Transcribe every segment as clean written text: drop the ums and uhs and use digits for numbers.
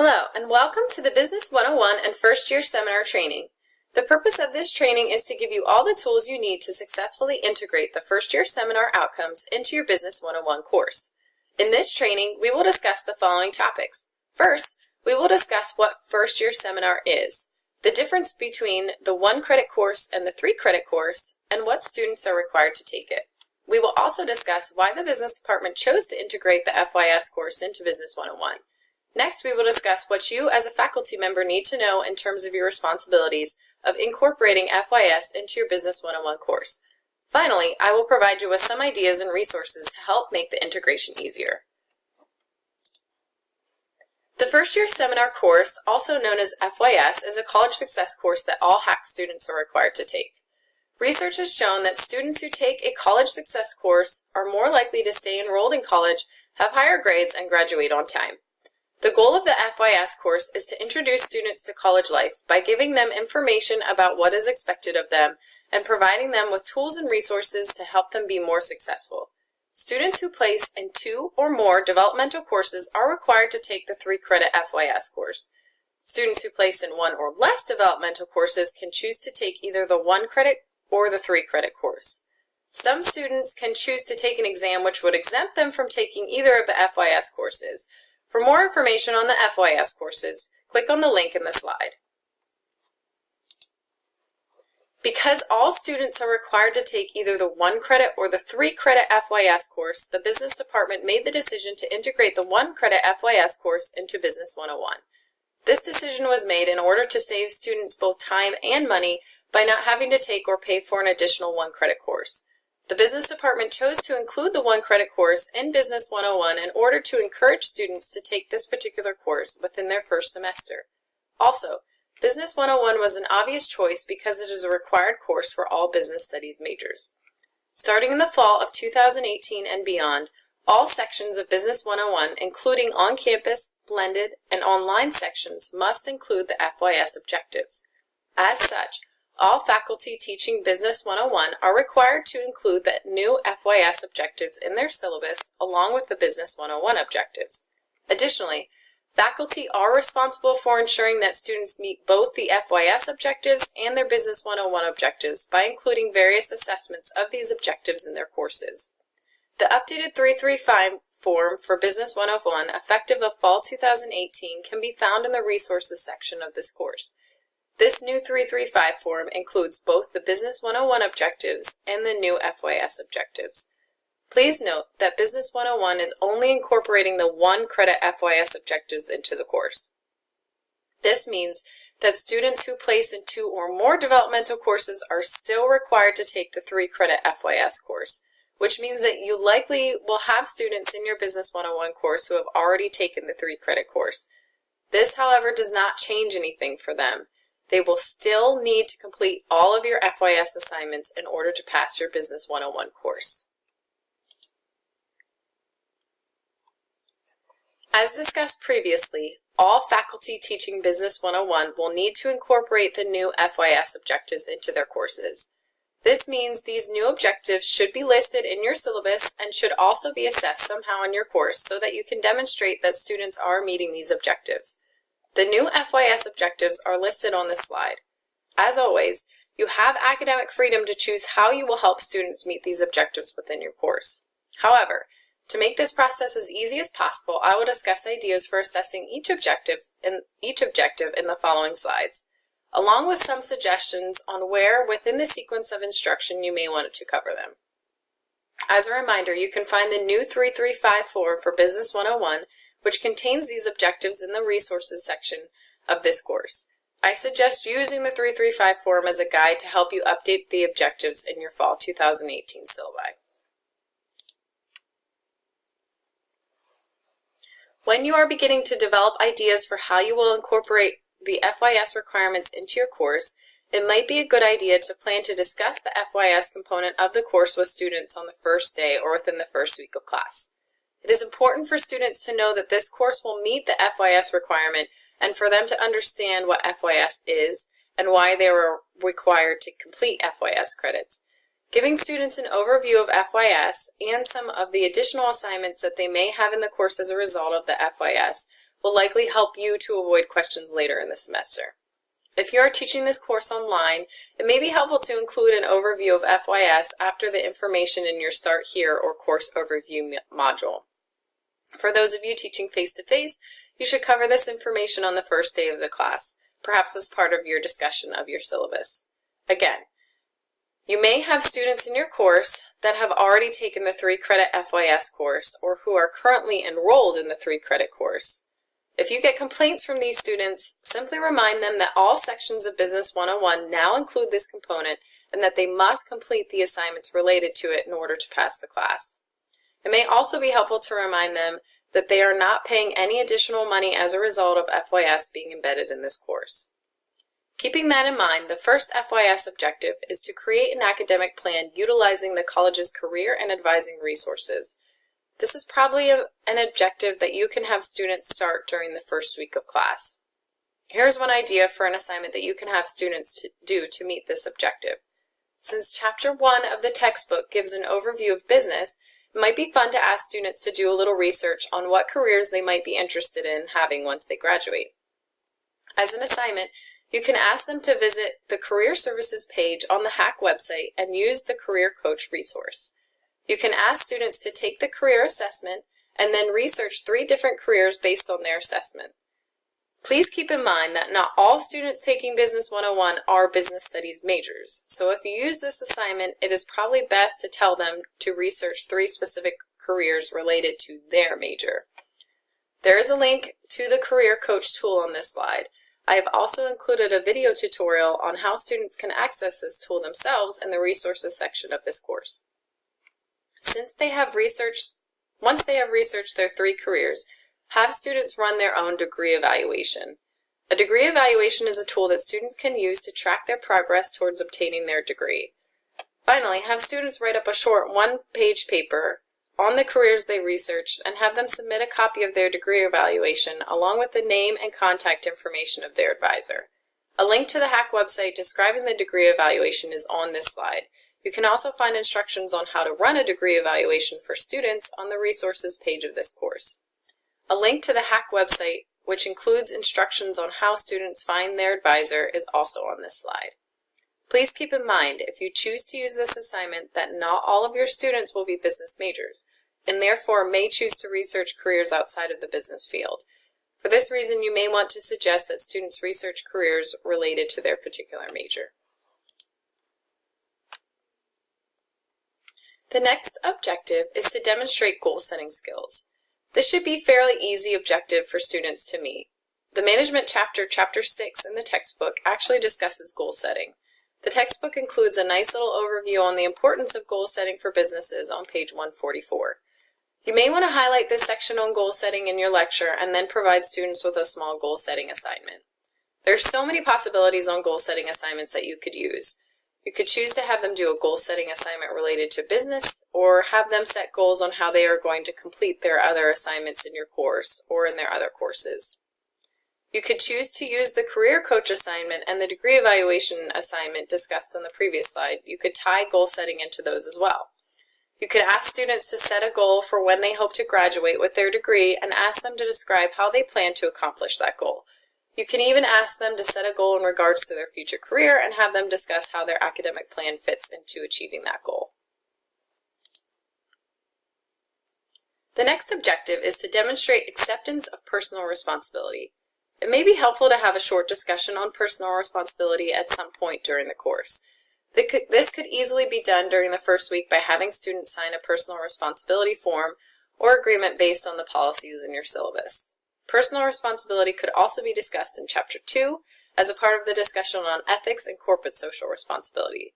Hello, and welcome to the Business 101 and First Year Seminar Training. The purpose of this training is to give you all the tools you need to successfully integrate the First Year Seminar outcomes into your Business 101 course. In this training, we will discuss the following topics. First, we will discuss what First Year Seminar is, the difference between the 1-credit course and the 3-credit course, and what students are required to take it. We will also discuss why the Business Department chose to integrate the FYS course into Business 101. Next, we will discuss what you as a faculty member need to know in terms of your responsibilities of incorporating FYS into your Business 101 course. Finally, I will provide you with some ideas and resources to help make the integration easier. The First Year Seminar course, also known as FYS, is a college success course that all HAC students are required to take. Research has shown that students who take a college success course are more likely to stay enrolled in college, have higher grades, and graduate on time. The goal of the FYS course is to introduce students to college life by giving them information about what is expected of them and providing them with tools and resources to help them be more successful. Students who place in 2 or more developmental courses are required to take the 3-credit FYS course. Students who place in 1 or less developmental courses can choose to take either the 1-credit or the 3-credit course. Some students can choose to take an exam which would exempt them from taking either of the FYS courses. For more information on the FYS courses, click on the link in the slide. Because all students are required to take either the 1-credit or the 3-credit FYS course, the Business Department made the decision to integrate the 1-credit FYS course into Business 101. This decision was made in order to save students both time and money by not having to take or pay for an additional 1-credit course. The Business Department chose to include the 1-credit course in Business 101 in order to encourage students to take this particular course within their first semester. Also, Business 101 was an obvious choice because it is a required course for all business studies majors. Starting in the fall of 2018 and beyond, all sections of Business 101, including on-campus, blended, and online sections, must include the FYS objectives. As such, all faculty teaching Business 101 are required to include the new FYS objectives in their syllabus along with the Business 101 objectives. Additionally, faculty are responsible for ensuring that students meet both the FYS objectives and their Business 101 objectives by including various assessments of these objectives in their courses. The updated 335 form for Business 101, effective of fall 2018, can be found in the resources section of this course. This new 335 form includes both the Business 101 objectives and the new FYS objectives. Please note that Business 101 is only incorporating the 1-credit FYS objectives into the course. This means that students who place in 2 or more developmental courses are still required to take the 3-credit FYS course, which means that you likely will have students in your Business 101 course who have already taken the 3-credit course. This, however, does not change anything for them. They will still need to complete all of your FYS assignments in order to pass your Business 101 course. As discussed previously, all faculty teaching Business 101 will need to incorporate the new FYS objectives into their courses. This means these new objectives should be listed in your syllabus and should also be assessed somehow in your course so that you can demonstrate that students are meeting these objectives. The new FYS objectives are listed on this slide. As always, you have academic freedom to choose how you will help students meet these objectives within your course. However, to make this process as easy as possible, I will discuss ideas for assessing each objective in the following slides, along with some suggestions on where within the sequence of instruction you may want to cover them. As a reminder, you can find the new 335 form for Business 101, which contains these objectives in the resources section of this course. I suggest using the 335 form as a guide to help you update the objectives in your fall 2018 syllabi. When you are beginning to develop ideas for how you will incorporate the FYS requirements into your course, it might be a good idea to plan to discuss the FYS component of the course with students on the first day or within the first week of class. It is important for students to know that this course will meet the FYS requirement and for them to understand what FYS is and why they are required to complete FYS credits. Giving students an overview of FYS and some of the additional assignments that they may have in the course as a result of the FYS will likely help you to avoid questions later in the semester. If you are teaching this course online, it may be helpful to include an overview of FYS after the information in your Start Here or Course Overview module. For those of you teaching face-to-face, you should cover this information on the first day of the class, perhaps as part of your discussion of your syllabus. Again, you may have students in your course that have already taken the 3-credit FYS course or who are currently enrolled in the 3-credit course. If you get complaints from these students, simply remind them that all sections of Business 101 now include this component and that they must complete the assignments related to it in order to pass the class. It may also be helpful to remind them that they are not paying any additional money as a result of FYS being embedded in this course. Keeping that in mind, the first FYS objective is to create an academic plan utilizing the college's career and advising resources. This is probably an objective that you can have students start during the first week of class. Here's one idea for an assignment that you can have students do to meet this objective. Since Chapter 1 of the textbook gives an overview of business, it might be fun to ask students to do a little research on what careers they might be interested in having once they graduate. As an assignment, you can ask them to visit the Career Services page on the HACC website and use the Career Coach resource. You can ask students to take the career assessment and then research 3 different careers based on their assessment. Please keep in mind that not all students taking Business 101 are business studies majors, so if you use this assignment, it is probably best to tell them to research 3 specific careers related to their major. There is a link to the Career Coach tool on this slide. I have also included a video tutorial on how students can access this tool themselves in the resources section of this course. Once they have researched their 3 careers, have students run their own degree evaluation. A degree evaluation is a tool that students can use to track their progress towards obtaining their degree. Finally, have students write up a short 1-page paper on the careers they researched and have them submit a copy of their degree evaluation along with the name and contact information of their advisor. A link to the HACC website describing the degree evaluation is on this slide. You can also find instructions on how to run a degree evaluation for students on the resources page of this course. A link to the HACC website, which includes instructions on how students find their advisor, is also on this slide. Please keep in mind, if you choose to use this assignment, that not all of your students will be business majors, and therefore may choose to research careers outside of the business field. For this reason, you may want to suggest that students research careers related to their particular major. The next objective is to demonstrate goal-setting skills. This should be a fairly easy objective for students to meet. The management chapter, Chapter 6 in the textbook, actually discusses goal setting. The textbook includes a nice little overview on the importance of goal setting for businesses on page 144. You may want to highlight this section on goal setting in your lecture and then provide students with a small goal setting assignment. There are so many possibilities on goal setting assignments that you could use. You could choose to have them do a goal-setting assignment related to business, or have them set goals on how they are going to complete their other assignments in your course or in their other courses. You could choose to use the Career Coach assignment and the degree evaluation assignment discussed on the previous slide. You could tie goal setting into those as well. You could ask students to set a goal for when they hope to graduate with their degree and ask them to describe how they plan to accomplish that goal. You can even ask them to set a goal in regards to their future career and have them discuss how their academic plan fits into achieving that goal. The next objective is to demonstrate acceptance of personal responsibility. It may be helpful to have a short discussion on personal responsibility at some point during the course. This could easily be done during the first week by having students sign a personal responsibility form or agreement based on the policies in your syllabus. Personal responsibility could also be discussed in Chapter 2 as a part of the discussion on ethics and corporate social responsibility.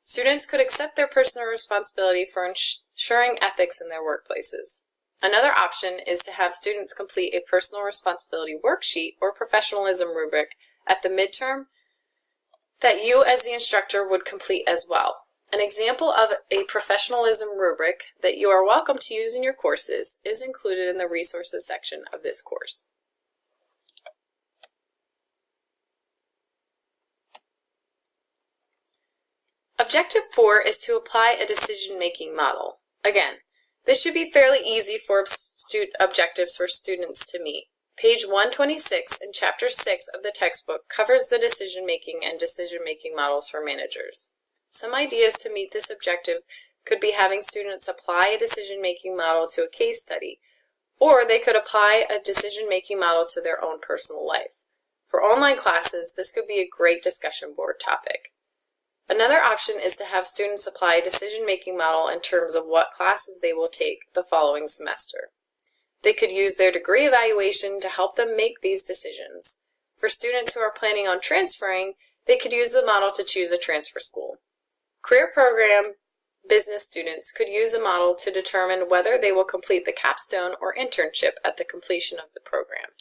Students could accept their personal responsibility for ensuring ethics in their workplaces. Another option is to have students complete a personal responsibility worksheet or professionalism rubric at the midterm that you as the instructor would complete as well. An example of a professionalism rubric that you are welcome to use in your courses is included in the resources section of this course. Objective 4 is to apply a decision-making model. Again, this should be fairly easy for objectives for students to meet. Page 126 in Chapter 6 of the textbook covers the decision-making and decision-making models for managers. Some ideas to meet this objective could be having students apply a decision-making model to a case study, or they could apply a decision-making model to their own personal life. For online classes, this could be a great discussion board topic. Another option is to have students apply a decision-making model in terms of what classes they will take the following semester. They could use their degree evaluation to help them make these decisions. For students who are planning on transferring, they could use the model to choose a transfer school. Career program business students could use a model to determine whether they will complete the capstone or internship at the completion of the program.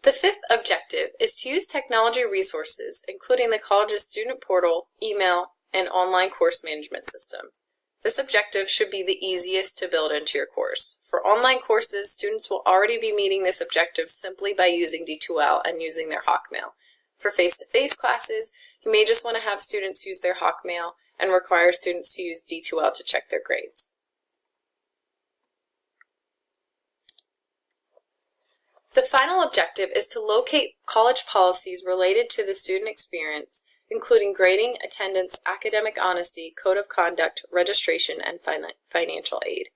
The fifth objective is to use technology resources, including the college's student portal, email, and online course management system. This objective should be the easiest to build into your course. For online courses, students will already be meeting this objective simply by using D2L and using their Hawkmail. For face-to-face classes, you may just want to have students use their Hawkmail and require students to use D2L to check their grades. The final objective is to locate college policies related to the student experience, including grading, attendance, academic honesty, code of conduct, registration, and financial aid.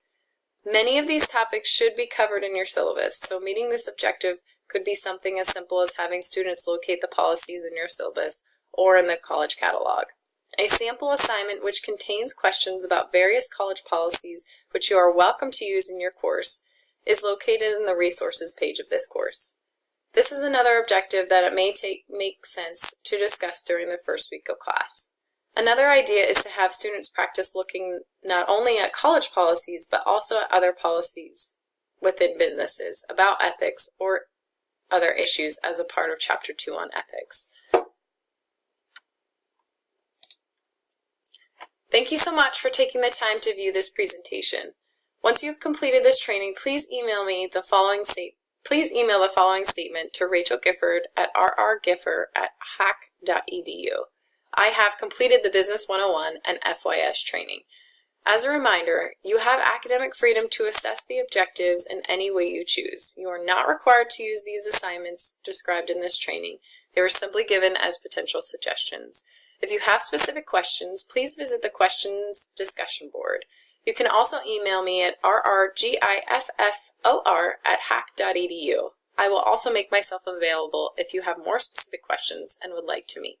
Many of these topics should be covered in your syllabus, so meeting this objective could be something as simple as having students locate the policies in your syllabus or in the college catalog. A sample assignment which contains questions about various college policies which you are welcome to use in your course is located in the resources page of this course. This is another objective that it may make sense to discuss during the first week of class. Another idea is to have students practice looking not only at college policies but also at other policies within businesses about ethics or other issues as a part of Chapter 2 on ethics. Thank you so much for taking the time to view this presentation. Once you've completed this training, please email the following statement to Rachel Gifford at rrgifford@hack.edu. I have completed the Business 101 and FYS training. As a reminder, you have academic freedom to assess the objectives in any way you choose. You are not required to use these assignments described in this training. They were simply given as potential suggestions. If you have specific questions, please visit the questions discussion board. You can also email me at rrgifflr@hack.edu. I will also make myself available if you have more specific questions and would like to meet.